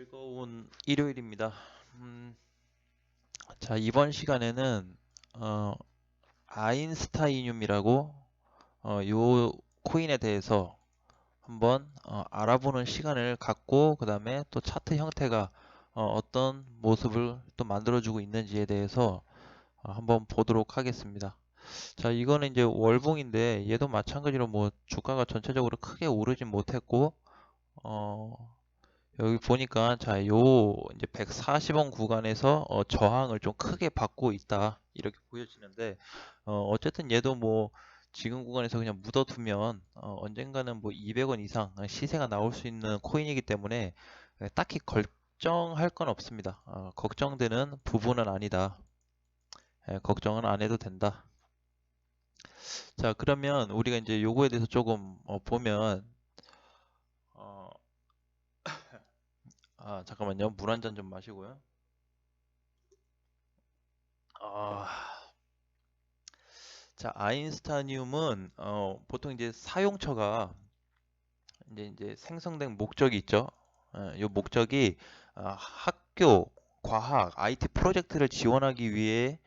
즐거운 일요일입니다. 자, 이번 시간에는 어, 아인스타이늄이라고 요 코인에 대해서 한번 알아보는 시간을 갖고 그 다음에 또 차트 형태가 떤 모습을 또 만들어주고 있는지에 대해서 한번 보도록 하겠습니다. 자, 이거는 이제 월봉인데 얘도 마찬가지로 뭐 주가가 전체적으로 크게 오르진 못했고 어, 여기 보니까 자, 요 이제 140원 구간에서 저항을 좀 크게 받고 있다. 이렇게 보여지는데 어쨌든 얘도 뭐 지금 구간에서 그냥 묻어두면 언젠가는 뭐 200원 이상 시세가 나올 수 있는 코인이기 때문에 딱히 걱정할 건 없습니다. 걱정되는 부분은 아니다. 걱정은 안 해도 된다. 자, 그러면 우리가 이제 요거에 대해서 조금 보면 어, 잠깐만요. 물 한 잔 좀 마시고요. 아, 자, 아인스타늄은 보통 이제 사용처가 이제 생성된 목적이 있죠. 이 목적이 학교, 과학, IT 프로젝트를 지원하기 위해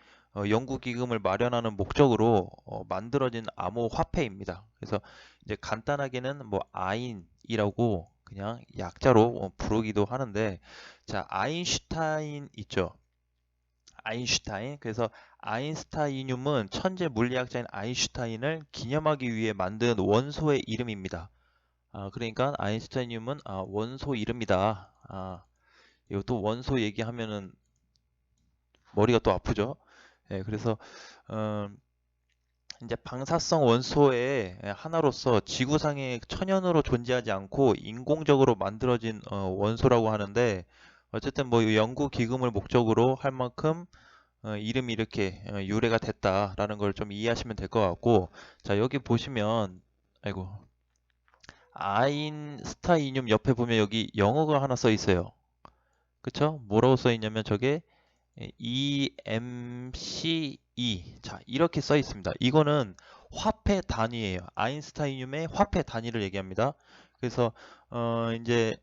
연구 기금을 마련하는 목적으로 만들어진 암호화폐입니다. 그래서 이제 간단하게는 뭐 아인이라고 그냥 약자로 부르기도 하는데, 자, 아인슈타인 있죠. 아인슈타인. 그래서 아인스타이늄은 천재 물리학자인 아인슈타인을 기념하기 위해 만든 원소의 이름입니다. 그러니까 아인슈타이늄은 원소 이름이다. 이것도 원소 얘기하면은 머리가 또 아프죠. 예, 그래서 어, 이제 방사성 원소의 하나로서 지구상에 천연으로 존재하지 않고 인공적으로 만들어진 원소라고 하는데, 어쨌든 뭐 연구 기금을 목적으로 할 만큼 이름이 이렇게 유래가 됐다라는 걸 좀 이해하시면 될 것 같고, 자, 여기 보시면 아이고, 아인스타이늄 옆에 보면 여기 영어가 하나 써 있어요. 그쵸? 뭐라고 써 있냐면 저게 EMCE. 자, 이렇게 써 있습니다. 이거는 화폐 단위예요. 아인스타이늄의 화폐 단위를 얘기합니다. 그래서 이제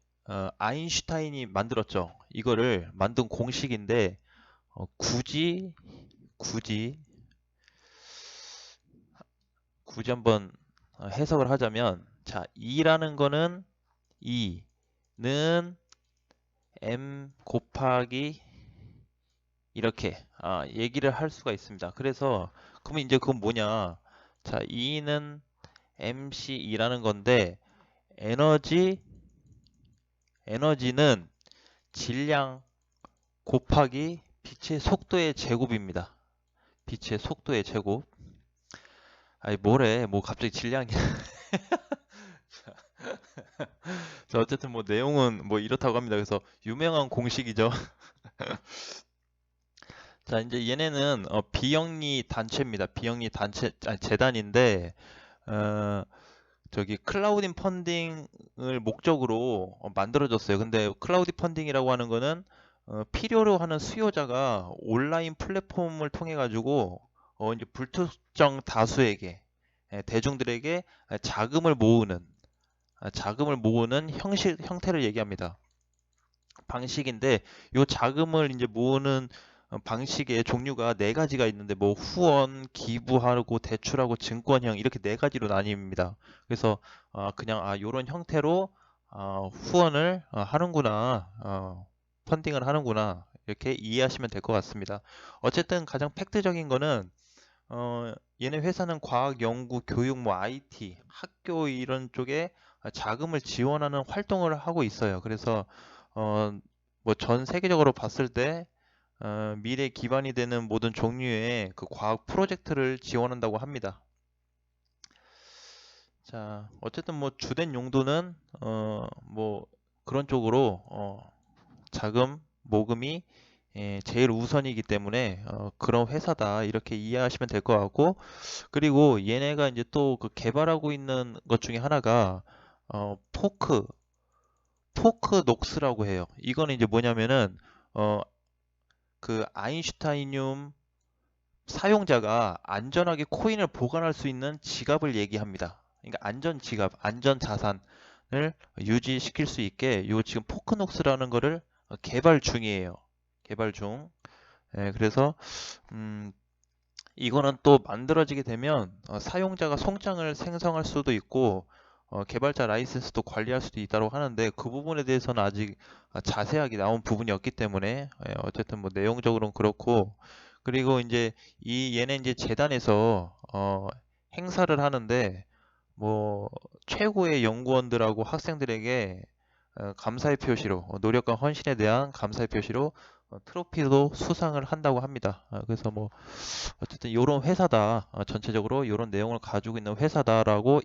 아인슈타인이 만들었죠. 이거를 만든 공식인데 굳이 굳이 굳이 한번 해석을 하자면, 자, E라는 거는 E는 M 곱하기 이렇게 얘기를 할 수가 있습니다. 그래서 그러면 이제 그건 뭐냐? 자, E는 mc2라는 건데 에너지 에너지는 질량 곱하기 빛의 속도의 제곱입니다. 빛의 속도의 제곱. 아니 뭐래? 뭐 갑자기 질량이. 자, 어쨌든 뭐 내용은 뭐 이렇다고 합니다. 그래서 유명한 공식이죠. 자, 이제 얘네는 비영리 단체입니다. 비영리 단체, 재단인데 어, 저기 클라우딩 펀딩을 목적으로 만들어졌어요. 근데 클라우디 펀딩이라고 하는 거는 필요로 하는 수요자가 온라인 플랫폼을 통해 가지고 이제 불특정 다수에게 대중들에게 자금을 모으는 형태를 얘기합니다. 방식인데, 이 자금을 이제 모으는 방식의 종류가 네 가지가 있는데, 뭐 후원, 기부하고 대출하고 증권형, 이렇게 네 가지로 나뉩니다. 그래서 그냥 요런 형태로 후원을 하는구나, 펀딩을 하는구나, 이렇게 이해하시면 될 것 같습니다. 어쨌든 가장 팩트적인 거는 얘네 회사는 과학, 연구, 교육, 뭐 IT, 학교 이런 쪽에 자금을 지원하는 활동을 하고 있어요. 그래서 어, 뭐 전 세계적으로 봤을 때 미래 기반이 되는 모든 종류의 그 과학 프로젝트를 지원한다고 합니다. 자, 어쨌든 뭐 주된 용도는 뭐 그런 쪽으로 자금 모금이 제일 우선이기 때문에 그런 회사다 이렇게 이해하시면 될 것 같고, 그리고 얘네가 이제 또 그 개발하고 있는 것 중에 하나가 포크 녹스라고 해요. 이거는 이제 뭐냐면은 어, 그 아인슈타이늄 사용자가 안전하게 코인을 보관할 수 있는 지갑을 얘기합니다. 그러니까 안전 지갑, 안전 자산을 유지시킬 수 있게 요 지금 포크녹스라는 거를 개발 중이에요. 개발 중. 예, 그래서 음, 이거는 또 만들어지게 되면 사용자가 송장을 생성할 수도 있고 개발자 라이센스도 관리할 수도 있다고 하는데 그 부분에 대해서는 아직 자세하게 나온 부분이 없기 때문에 어쨌든 뭐 내용적으로는 그렇고 그리고 이제 이 얘네 이제 재단에서 행사를 하는데 뭐 최고의 연구원들하고 학생들에게 감사의 표시로 노력과 헌신에 대한 감사의 표시로 트로피도 수상을 한다고 합니다. 그래서 뭐 어쨌든 이런 회사다. 전체적으로 이런 내용을 가지고 있는 회사다라고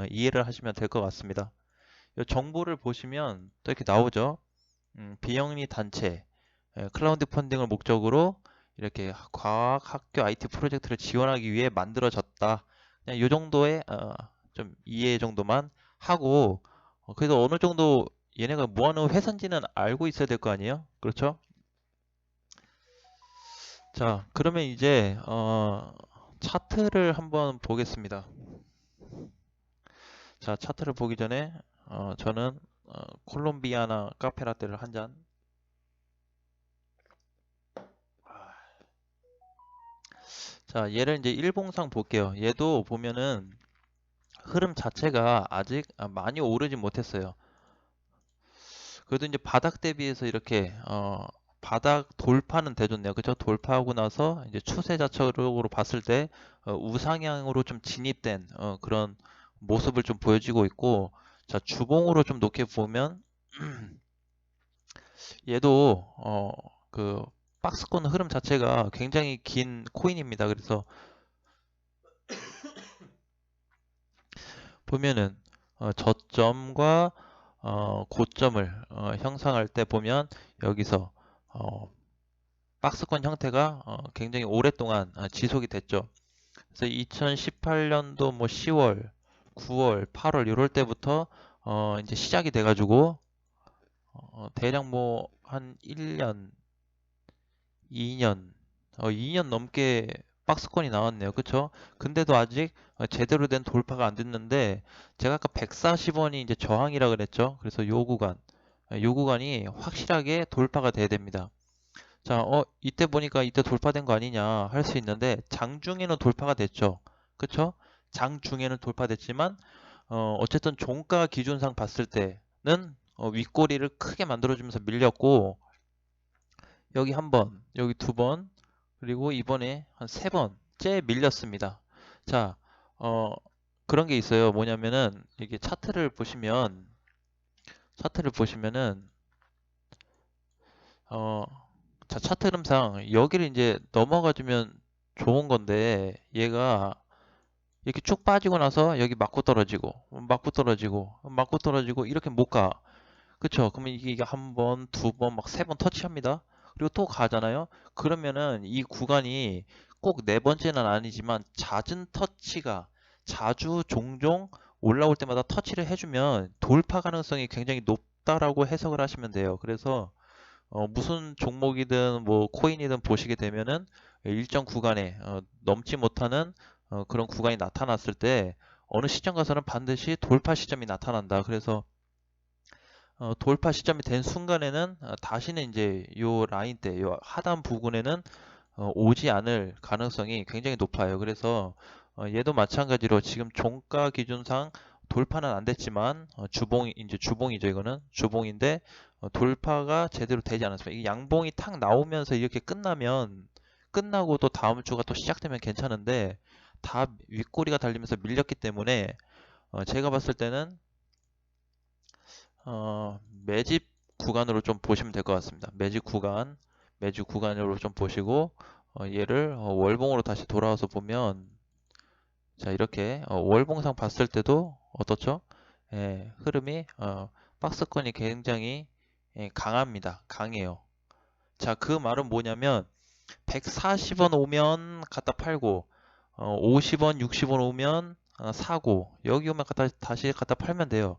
이해를 하시면 될 것 같습니다. 이 정보를 보시면 또 이렇게 나오죠. 비영리 단체, 클라우드 펀딩을 목적으로 이렇게 과학 학교 IT 프로젝트를 지원하기 위해 만들어졌다. 그냥 이 정도의 좀 이해 정도만 하고 그래도 어느 정도 얘네가 뭐 하는 회사인지는 알고 있어야 될 거 아니에요? 그렇죠? 자, 그러면 이제 차트를 한번 보겠습니다. 자, 차트를 보기 전에 저는 콜롬비아나 카페라떼를 한 잔. 자, 얘를 이제 일봉상 볼게요. 얘도 보면은 흐름 자체가 아직 많이 오르진 못했어요. 그래도 이제 바닥 대비해서 이렇게 바닥 돌파는 돼줬네요. 그죠? 돌파하고 나서 이제 추세 자체적으로 봤을 때 우상향으로 좀 진입된 그런 모습을 좀 보여주고 있고 자, 주봉으로 좀 놓게 보면 얘도 그 박스권 흐름 자체가 굉장히 긴 코인입니다. 그래서 보면은 저점과 고점을 형성할 때 보면 여기서 어, 박스권 형태가 굉장히 오랫동안 지속이 됐죠. 그래서 2018년도 뭐 10월, 9월, 8월 이럴 때부터 이제 시작이 돼가지고 대략 뭐 한 1년, 2년, 2년 넘게 박스권이 나왔네요. 그쵸? 근데도 아직 제대로 된 돌파가 안 됐는데 제가 아까 140원이 이제 저항이라 그랬죠. 그래서 요 구간이 확실하게 돌파가 돼야 됩니다. 자, 이때 보니까 이때 돌파된 거 아니냐 할 수 있는데 장중에는 돌파가 됐죠. 그쵸? 장중에는 돌파됐지만 어쨌든 종가 기준상 봤을 때는 윗꼬리를 크게 만들어주면서 밀렸고 여기 한 번, 여기 두 번, 그리고 이번에 한 세 번째 밀렸습니다. 자, 어, 그런 게 있어요. 뭐냐면은 이게 차트를 보시면은 어, 자, 차트 흐름상 여기를 이제 넘어가주면 좋은 건데 얘가 이렇게 쭉 빠지고 나서 여기 맞고 떨어지고 맞고 떨어지고 맞고 떨어지고 이렇게 못 가. 그쵸? 그러면 이게 한 번, 두 번, 막 세 번 터치합니다. 그리고 또 가잖아요. 그러면은 이 구간이 꼭 네 번째는 아니지만 잦은 터치가 자주 종종 올라올 때마다 터치를 해주면 돌파 가능성이 굉장히 높다라고 해석을 하시면 돼요. 그래서 무슨 종목이든 뭐 코인이든 보시게 되면은 일정 구간에 넘지 못하는 그런 구간이 나타났을 때 어느 시점 가서는 반드시 돌파 시점이 나타난다. 그래서 돌파 시점이 된 순간에는 다시는 이제 요 라인 때, 요 하단 부근에는 오지 않을 가능성이 굉장히 높아요. 그래서 얘도 마찬가지로 지금 종가 기준상 돌파는 안 됐지만 이제 주봉이죠. 이거는 주봉인데 돌파가 제대로 되지 않았습니다. 이게 양봉이 탁 나오면서 이렇게 끝나고 또 다음 주가 또 시작되면 괜찮은데 다 윗꼬리가 달리면서 밀렸기 때문에 제가 봤을 때는 매집 구간으로 좀 보시면 될 것 같습니다. 매집 구간으로 좀 보시고 얘를 월봉으로 다시 돌아와서 보면 자 이렇게 월봉상 봤을 때도 어떻죠? 예, 흐름이 박스권이 굉장히 강합니다. 강해요. 자, 그 말은 뭐냐면 140원 오면 갖다 팔고 50원, 60원 오면 사고 여기 오면 다시 갖다 팔면 돼요.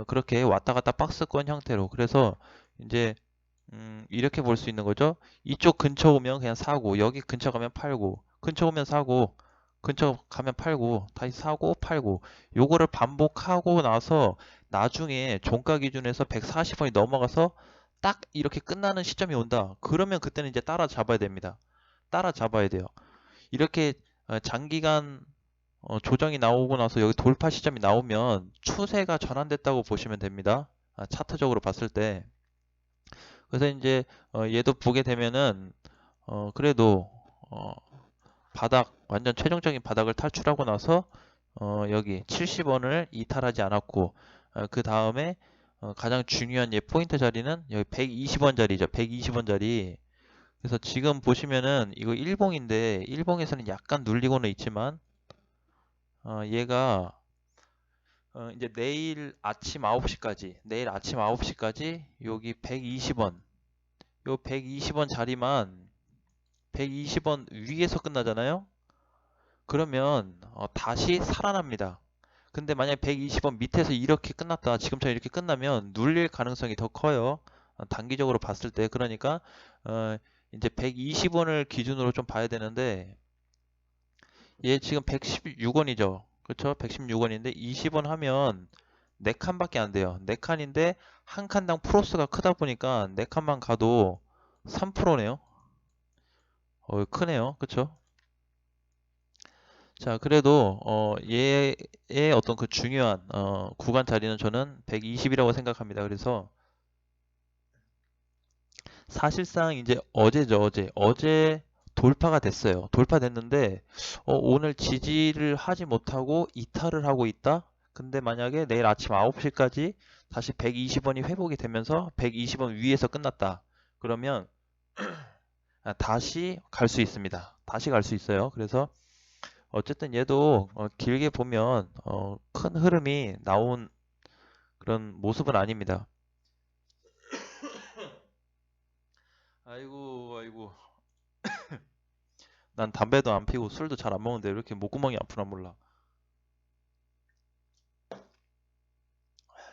그렇게 왔다 갔다 박스권 형태로. 그래서 이제 이렇게 볼 수 있는 거죠. 이쪽 근처 오면 그냥 사고, 여기 근처 가면 팔고, 근처 오면 사고, 근처 가면 팔고, 다시 사고, 팔고. 요거를 반복하고 나서 나중에 종가 기준에서 140원이 넘어가서 딱 이렇게 끝나는 시점이 온다. 그러면 그때는 이제 따라잡아야 됩니다. 따라잡아야 돼요. 이렇게 장기간 조정이 나오고 나서 여기 돌파 시점이 나오면 추세가 전환됐다고 보시면 됩니다. 차트적으로 봤을 때. 그래서 이제 얘도 보게 되면은 그래도 바닥 완전 최종적인 바닥을 탈출하고 나서 여기 70원을 이탈하지 않았고 그 다음에 가장 중요한 얘 포인트 자리는 여기 120원 자리죠. 120원 자리. 그래서 지금 보시면은 이거 일봉인데 일봉에서는 약간 눌리고는 있지만 얘가 이제 내일 아침 9시까지 여기 120원 요 120원 자리만 120원 위에서 끝나잖아요. 그러면 다시 살아납니다. 근데 만약 120원 밑에서 이렇게 끝났다. 지금처럼 이렇게 끝나면 눌릴 가능성이 더 커요. 단기적으로 봤을 때. 그러니까 이제 120원을 기준으로 좀 봐야 되는데 얘 지금 116원이죠. 그렇죠? 116원인데 20원 하면 4칸밖에 안 돼요. 4칸인데 한 칸당 프로스가 크다 보니까 4칸만 가도 3%네요. 크네요. 그쵸? 자, 그래도 얘의 어떤 그 중요한 구간 자리는 저는 120이라고 생각합니다. 그래서 사실상 이제 어제죠, 어제 돌파가 됐어요. 돌파됐는데 오늘 지지를 하지 못하고 이탈을 하고 있다. 근데 만약에 내일 아침 9시까지 다시 120원이 회복이 되면서 120원 위에서 끝났다. 그러면 다시 갈 수 있습니다. 다시 갈 수 있어요. 그래서 어쨌든 얘도 길게 보면 큰 흐름이 나온 그런 모습은 아닙니다. 아이고, 아이고. 난 담배도 안 피고 술도 잘 안 먹는데 왜 이렇게 목구멍이 아프나 몰라.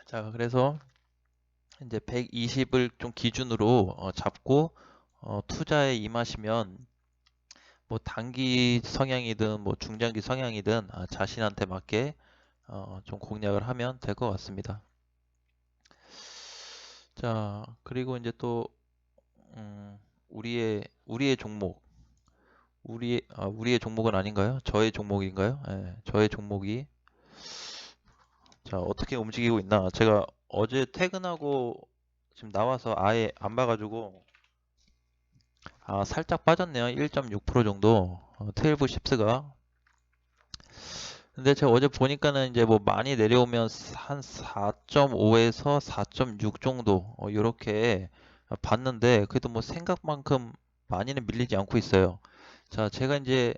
자, 그래서 이제 120을 좀 기준으로 잡고 투자에 임하시면 뭐 단기 성향이든 뭐 중장기 성향이든 자신한테 맞게 좀 공략을 하면 될 것 같습니다. 자, 그리고 이제 또 우리의 종목, 우리의 종목은 아닌가요? 저의 종목인가요? 예, 저의 종목이 자 어떻게 움직이고 있나? 제가 어제 퇴근하고 지금 나와서 아예 안 봐가지고 살짝 빠졌네요. 1.6% 정도. 12 십스가. 근데 제가 어제 보니까는 이제 뭐 많이 내려오면 한 4.5에서 4.6 정도 이렇게 봤는데 그래도 뭐 생각만큼 많이는 밀리지 않고 있어요. 자, 제가 이제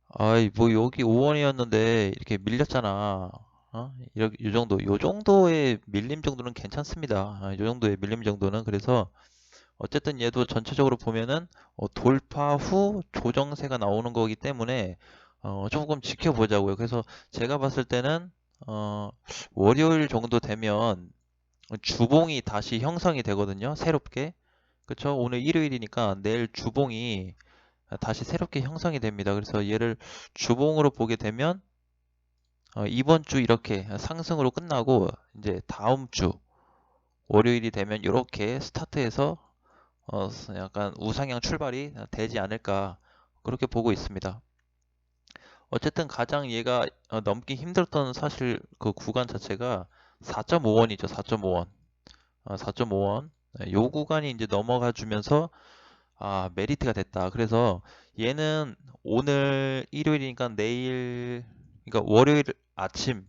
아이 뭐 여기 5원이었는데 이렇게 밀렸잖아. 이렇게 요 정도의 밀림 정도는 괜찮습니다. 요 정도의 밀림 정도는 그래서 어쨌든 얘도 전체적으로 보면은 돌파 후 조정세가 나오는 거기 때문에 조금 지켜보자고요. 그래서 제가 봤을 때는 어, 월요일 정도 되면 주봉이 다시 형성이 되거든요. 새롭게. 그쵸? 오늘 일요일이니까 내일 주봉이 다시 새롭게 형성이 됩니다. 그래서 얘를 주봉으로 보게 되면 이번 주 이렇게 상승으로 끝나고 이제 다음 주 월요일이 되면 이렇게 스타트해서 약간 우상향 출발이 되지 않을까 그렇게 보고 있습니다. 어쨌든 가장 얘가 넘기 힘들었던 사실 그 구간 자체가 4.5원이죠. 4.5원. 4.5원. 요 구간이 이제 넘어가 주면서 메리트가 됐다. 그래서 얘는 오늘 일요일이니까 내일 그러니까 월요일 아침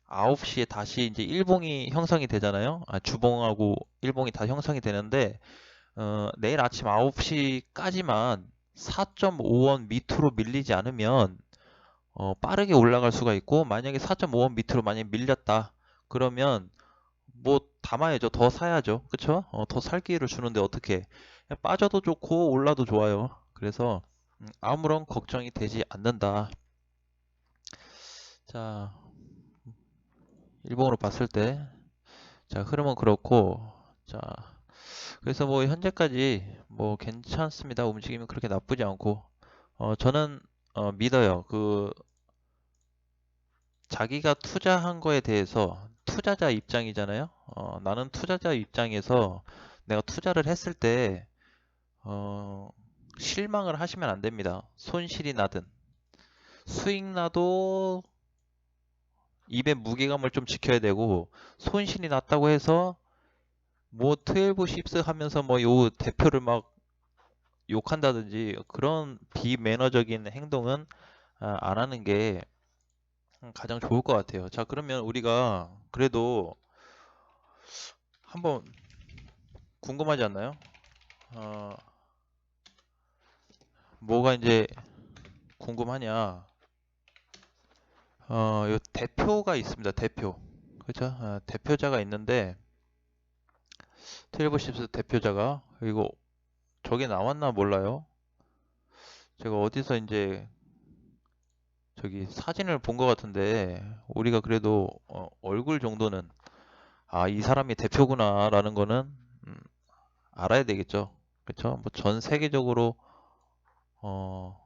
9시에 다시 이제 일봉이 형성이 되잖아요. 주봉하고 일봉이 다 형성이 되는데 내일 아침 9시까지만 4.5원 밑으로 밀리지 않으면 빠르게 올라갈 수가 있고 만약에 4.5원 밑으로 만약에 밀렸다 그러면 뭐 담아야죠. 더 사야죠. 그쵸? 더 살 기회를 주는데 어떻게 빠져도 좋고 올라도 좋아요. 그래서 아무런 걱정이 되지 않는다. 자, 일봉으로 봤을 때 자, 흐름은 그렇고 자, 그래서 뭐 현재까지 뭐 괜찮습니다. 움직임이 그렇게 나쁘지 않고 저는 믿어요. 그 자기가 투자한 거에 대해서 투자자 입장이잖아요. 나는 투자자 입장에서 내가 투자를 했을 때 어, 실망을 하시면 안 됩니다. 손실이 나든 수익 나도 입에 무게감을 좀 지켜야 되고, 손실이 났다고 해서 뭐 12 십스 하면서 뭐 요 대표를 막 욕한다든지 그런 비매너적인 행동은 안 하는 게 가장 좋을 것 같아요. 자, 그러면 우리가 그래도 한번 궁금하지 않나요? 어, 뭐가 이제 궁금하냐? 요 대표가 있습니다. 대표. 그죠? 대표자가 있는데, 트일버십스 대표자가, 이거 저게 나왔나 몰라요. 제가 어디서 이제 저기 사진을 본 것 같은데, 우리가 그래도 얼굴 정도는, 아, 이 사람이 대표구나라는 거는 음, 알아야 되겠죠. 그렇죠? 뭐 전 세계적으로 어,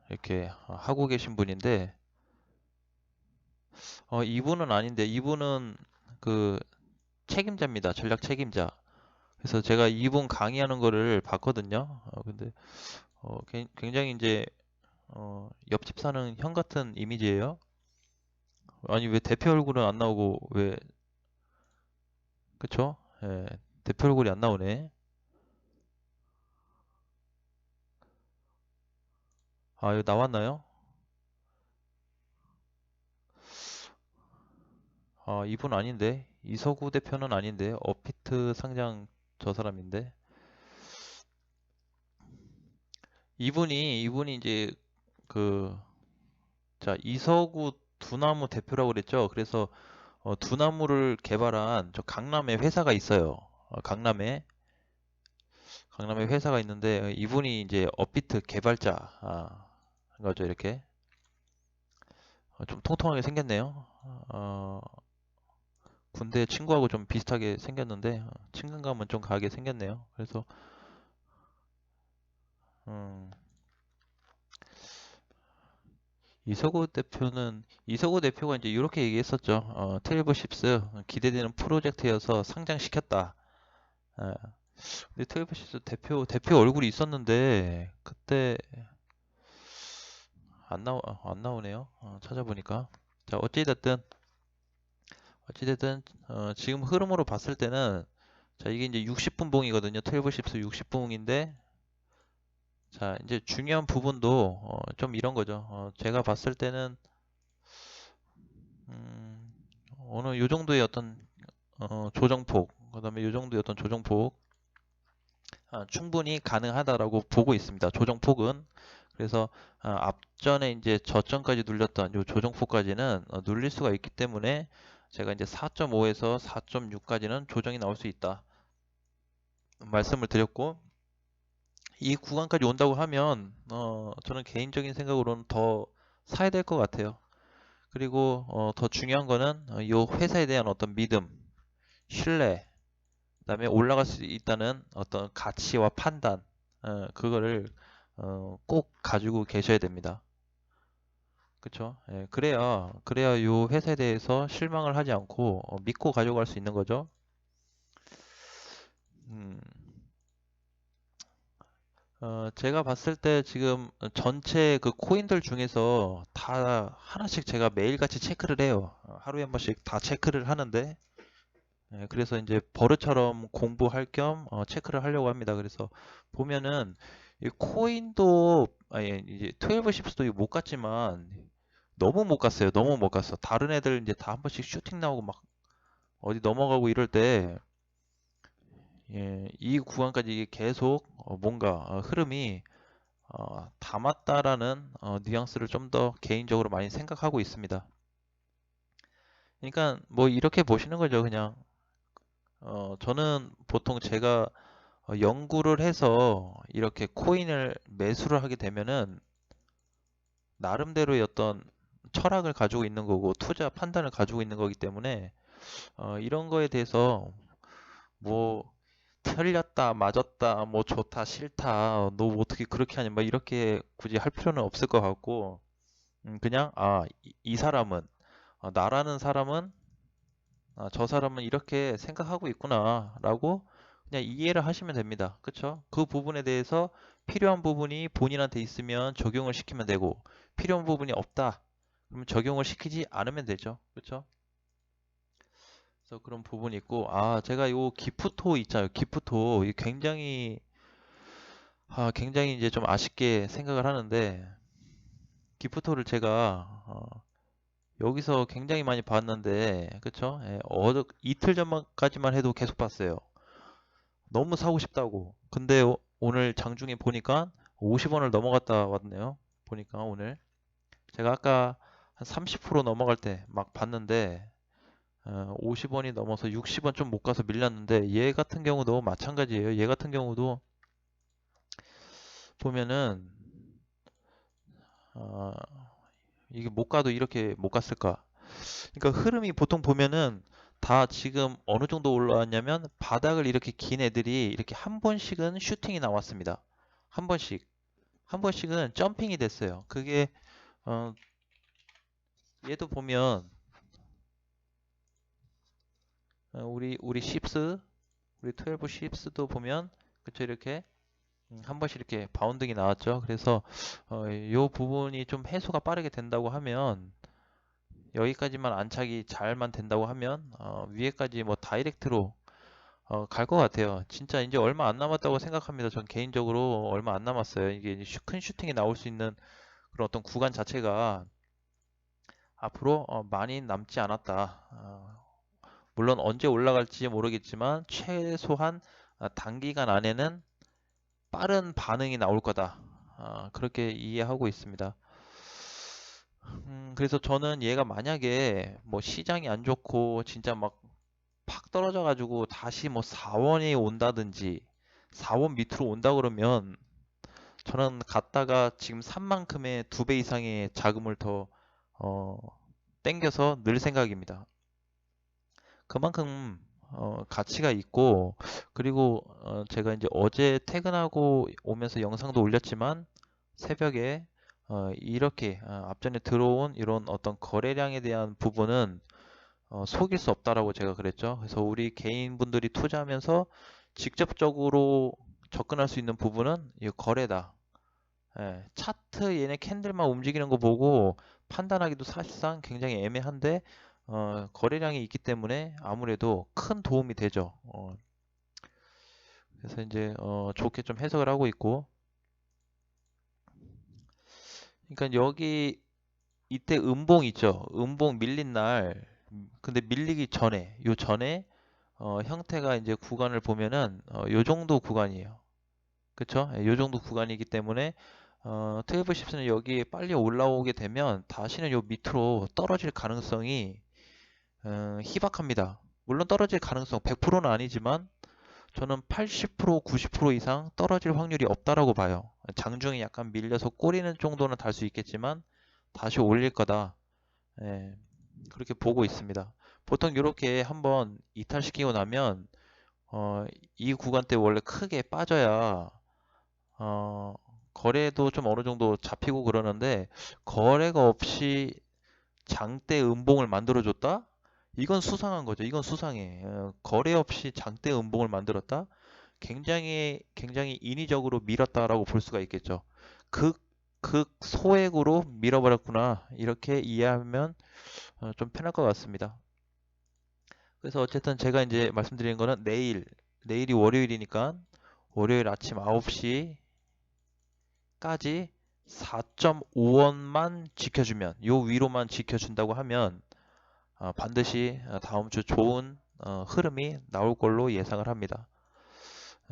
이렇게 하고 계신 분인데, 이분은 아닌데, 이분은 그 책임자입니다. 전략 책임자. 그래서 제가 이분 강의하는 거를 봤거든요. 근데 굉장히 이제 옆집 사는 형 같은 이미지예요. 아니 왜 대표 얼굴은 안 나오고 왜 그쵸? 예, 대표 얼굴이 안 나오네. 아, 이거 나왔나요? 아, 이분 아닌데. 이서구 대표는 아닌데. 업비트 상장 저 사람인데. 이분이 이제 그, 자, 이서구 두나무 대표라고 그랬죠. 그래서 두나무를 개발한 저 강남에 회사가 있어요. 강남에 회사가 있는데 이분이 이제 업비트 개발자 거죠. 이렇게 좀 통통하게 생겼네요. 어, 군대 친구하고 좀 비슷하게 생겼는데 친근감은 좀 가게 생겼네요. 그래서 음, 이서구 대표가 이제 이렇게 얘기했었죠. 트일버십스 기대되는 프로젝트여서 상장시켰다. 어, 근데 트일버십스 대표 얼굴이 있었는데 그때 안 나오네요. 찾아보니까. 자, 어찌됐든 지금 흐름으로 봤을 때는, 자, 이게 이제 60분 봉이거든요. 12십스 60분 봉인데, 자, 이제 중요한 부분도 좀 이런 거죠. 제가 봤을 때는 음, 어느 요 정도의 어떤 조정폭, 그다음에 요 정도의 어떤 조정폭 충분히 가능하다라고 보고 있습니다. 조정폭은. 그래서 앞전에 이제 저점까지 눌렸던 요 조정폭까지는 눌릴 수가 있기 때문에 제가 이제 4.5에서 4.6까지는 조정이 나올 수 있다 말씀을 드렸고, 이 구간까지 온다고 하면 저는 개인적인 생각으로는 더 사야 될 것 같아요. 그리고 더 중요한 거는 이 회사에 대한 어떤 믿음, 신뢰, 그다음에 올라갈 수 있다는 어떤 가치와 판단, 그거를 꼭 가지고 계셔야 됩니다. 그쵸? 예, 그래야 이 회사에 대해서 실망을 하지 않고 믿고 가져갈 수 있는 거죠. 음, 제가 봤을 때 지금 전체 그 코인들 중에서 다 하나씩 제가 매일같이 체크를 해요. 하루에 한 번씩 다 체크를 하는데, 그래서 이제 버릇처럼 공부할 겸 체크를 하려고 합니다. 그래서 보면은 이 코인도 아니 이제 12십스도 못 갔지만 너무 못 갔어요. 너무 못 갔어. 다른 애들 이제 다 한 번씩 슈팅 나오고 막 어디 넘어가고 이럴 때 이 구간까지 이게 계속 뭔가 흐름이 담았다라는 뉘앙스를 좀 더 개인적으로 많이 생각하고 있습니다. 그러니까 뭐 이렇게 보시는 거죠. 그냥 저는 보통 제가 연구를 해서 이렇게 코인을 매수를 하게 되면은 나름대로의 어떤 철학을 가지고 있는 거고 투자 판단을 가지고 있는 거기 때문에 이런 거에 대해서 뭐 틀렸다, 맞았다, 뭐 좋다, 싫다, 너 어떻게 그렇게 하냐, 뭐 이렇게 굳이 할 필요는 없을 것 같고 그냥 이 사람은 나라는 사람은 저 사람은 이렇게 생각하고 있구나 라고 그냥 이해를 하시면 됩니다. 그쵸? 그 부분에 대해서 필요한 부분이 본인한테 있으면 적용을 시키면 되고 필요한 부분이 없다 그러면 적용을 시키지 않으면 되죠. 그쵸? 그래서 그런 부분이 있고 제가 요 기프토 있잖아요. 기프토 이 굉장히 이제 좀 아쉽게 생각을 하는데 기프토를 제가 여기서 굉장히 많이 봤는데 그쵸? 예, 이틀 전까지만 해도 계속 봤어요. 너무 사고 싶다고. 근데 오늘 장중에 보니까 50원을 넘어갔다 왔네요. 보니까 오늘 제가 아까 한 30% 넘어갈 때 막 봤는데 50원이 넘어서 60원 좀 못 가서 밀렸는데 얘 같은 경우도 마찬가지예요. 얘 같은 경우도 보면은 어, 이게 못 가도 이렇게 못 갔을까? 그러니까 흐름이 보통 보면은 다 지금 어느 정도 올라왔냐면 바닥을 이렇게 긴 애들이 이렇게 한 번씩은 슈팅이 나왔습니다. 한 번씩. 한 번씩은 점핑이 됐어요. 그게 어, 얘도 보면 우리 십스 우리 12 십스도 보면 그쵸 이렇게 한 번씩 이렇게 바운딩이 나왔죠. 그래서 요 부분이 좀 해소가 빠르게 된다고 하면 여기까지만 안착이 잘만 된다고 하면 위에까지 뭐 다이렉트로 갈 것 같아요. 진짜 이제 얼마 안 남았다고 생각합니다. 전 개인적으로 얼마 안 남았어요. 이게 이제 큰 슈팅이 나올 수 있는 그런 어떤 구간 자체가 앞으로 많이 남지 않았다. 물론 언제 올라갈지 모르겠지만 최소한 단기간 안에는 빠른 반응이 나올 거다. 그렇게 이해하고 있습니다. 그래서 저는 얘가 만약에 뭐 시장이 안 좋고 진짜 막 팍 떨어져 가지고 다시 뭐 4원이 온다든지 4원 밑으로 온다 그러면 저는 갔다가 지금 산 만큼의 2배 이상의 자금을 더 어, 땡겨서 넣을 생각입니다. 그만큼 가치가 있고 그리고 제가 이제 어제 퇴근하고 오면서 영상도 올렸지만 새벽에 이렇게 앞전에 들어온 이런 어떤 거래량에 대한 부분은 속일 수 없다라고 제가 그랬죠. 그래서 우리 개인분들이 투자하면서 직접적으로 접근할 수 있는 부분은 이 거래다. 예, 차트 얘네 캔들만 움직이는 거 보고 판단하기도 사실상 굉장히 애매한데 거래량이 있기 때문에 아무래도 큰 도움이 되죠. 그래서 이제 좋게 좀 해석을 하고 있고 그러니까 여기 이때 음봉 있죠. 음봉 밀린 날 근데 밀리기 전에 요 전에 형태가 이제 구간을 보면은 요 정도 구간이에요. 그쵸? 예, 요 정도 구간이기 때문에 트웨이브 십스는 여기에 빨리 올라오게 되면 다시는 요 밑으로 떨어질 가능성이 희박합니다. 물론 떨어질 가능성 100%는 아니지만 저는 80% 90% 이상 떨어질 확률이 없다라고 봐요. 장중에 약간 밀려서 꼬리는 정도는 달 수 있겠지만 다시 올릴 거다. 예, 그렇게 보고 있습니다. 보통 이렇게 한번 이탈시키고 나면 어, 이 구간 때 원래 크게 빠져야 어, 거래도 좀 어느 정도 잡히고 그러는데 거래가 없이 장대 음봉을 만들어줬다? 이건 수상한 거죠. 이건 수상해. 거래 없이 장대 음봉을 만들었다? 굉장히 인위적으로 밀었다라고 볼 수가 있겠죠. 극 소액으로 밀어버렸구나. 이렇게 이해하면 좀 편할 것 같습니다. 그래서 어쨌든 제가 이제 말씀드리는 거는 내일이 월요일이니까 월요일 아침 9시까지 4.5원만 지켜주면 요 위로만 지켜준다고 하면 반드시 다음 주 좋은 흐름이 나올 걸로 예상을 합니다.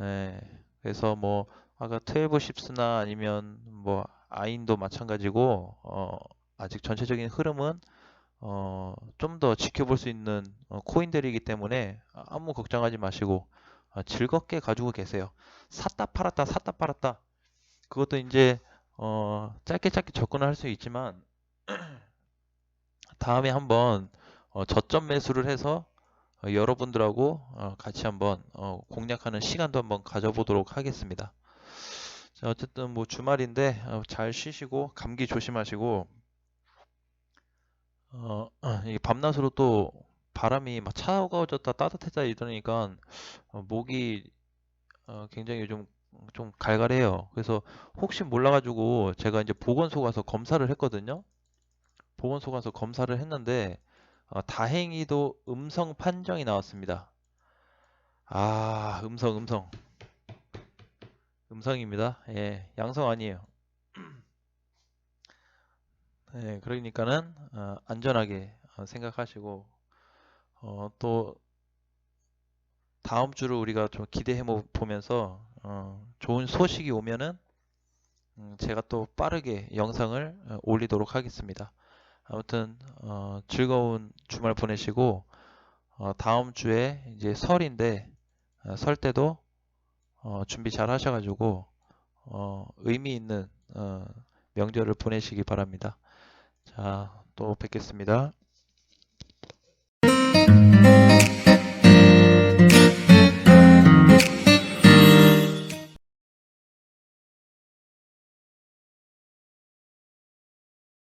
예, 그래서 뭐 아까 12 십스나 아니면 뭐 아인도 마찬가지고 아직 전체적인 흐름은 좀 더 지켜볼 수 있는 코인들이기 때문에 아무 걱정하지 마시고 즐겁게 가지고 계세요. 샀다 팔았다 샀다 팔았다 그것도 이제 짧게 짧게 접근을 할 수 있지만 다음에 한번 저점 매수를 해서 여러분들하고 같이 한번 공략하는 시간도 한번 가져보도록 하겠습니다. 자, 어쨌든 뭐 주말인데 잘 쉬시고 감기 조심하시고 이 밤낮으로 또 바람이 막 차가워졌다 따뜻해졌다 이러니까 목이 굉장히 요즘 좀 갈갈해요. 그래서 혹시 몰라가지고 제가 이제 보건소 가서 검사를 했거든요. 보건소 가서 검사를 했는데 다행히도 음성 판정이 나왔습니다. 음성입니다. 예, 양성 아니에요. 예, 그러니까는 안전하게 생각하시고 또 다음 주를 우리가 좀 기대해 보면서 좋은 소식이 오면은 제가 또 빠르게 영상을 올리도록 하겠습니다. 아무튼 즐거운 주말 보내시고 다음 주에 이제 설인데 설 때도 준비 잘 하셔가지고 의미 있는 명절을 보내시기 바랍니다. 자, 또 뵙겠습니다.